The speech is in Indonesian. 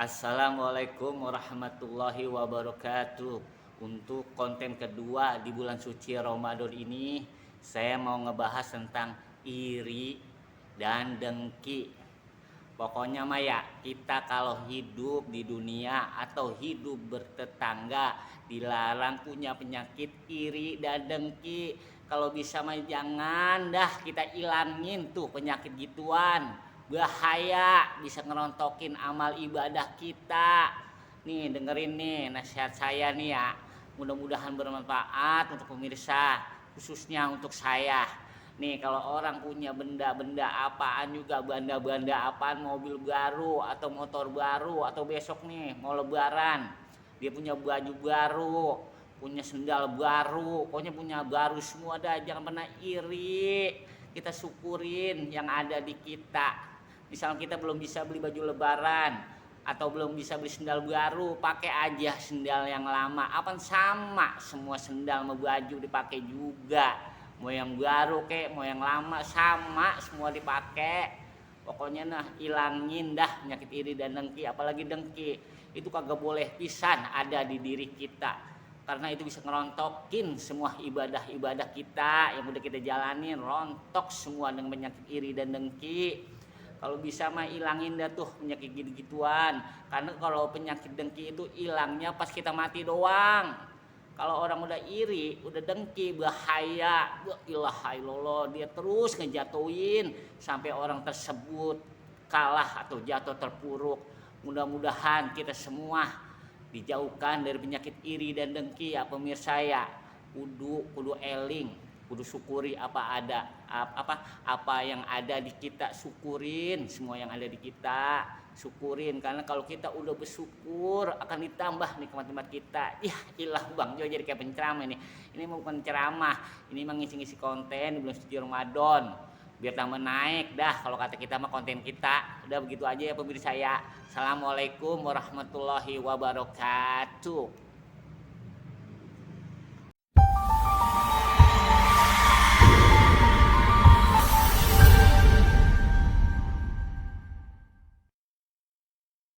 Assalamualaikum warahmatullahi wabarakatuh. Untuk konten kedua di bulan suci Ramadan ini, saya mau ngebahas tentang iri dan dengki. Pokoknya mah ya, kita kalau hidup di dunia atau hidup bertetangga dilarang punya penyakit iri dan dengki. Kalau bisa mah jangan dah kita ilangin tuh penyakit gituan. Bahaya, bisa ngerontokin amal ibadah kita. Nih dengerin nih nasihat saya nih ya. Mudah-mudahan bermanfaat untuk pemirsa, khususnya untuk saya. Nih kalau orang punya benda-benda apaan juga, benda-benda apaan, mobil baru atau motor baru, atau besok nih mau lebaran dia punya baju baru, punya sendal baru, pokoknya punya baru semua dah. Jangan pernah iri, kita syukurin yang ada di kita. Misalnya kita belum bisa beli baju lebaran atau belum bisa beli sendal baru, pakai aja sendal yang lama. Apa sama, semua sendal sama baju dipakai juga. Mau yang baru kek, mau yang lama sama, semua dipakai. Pokoknya nah ilangin dah penyakit iri dan dengki, apalagi dengki. Itu kagak boleh pisan ada di diri kita. Karena itu bisa ngerontokin semua ibadah-ibadah kita yang udah kita jalanin, rontok semua dengan penyakit iri dan dengki. Kalau bisa mah ilangin dah tuh penyakit gitu-gituan. Karena kalau penyakit dengki itu ilangnya pas kita mati doang. Kalau orang udah iri, udah dengki, bahaya. La ilaha illallah, dia terus ngejatuhin sampai orang tersebut kalah atau jatuh terpuruk. Mudah-mudahan kita semua dijauhkan dari penyakit iri dan dengki ya pemirsa ya. Kudu eling, kudu syukuri apa yang ada di kita, syukurin semua yang ada di kita, syukurin. Karena kalau kita udah bersyukur akan ditambah nikmat-nikmat kita. Ilah Bang Jo jadi kayak penceramah ini bukan ceramah, ini mah ngisi-ngisi konten di bulan suci Ramadan biar tambah naik dah. Kalau kata kita mah konten kita udah begitu aja ya pemirsa ya. Assalamualaikum warahmatullahi wabarakatuh.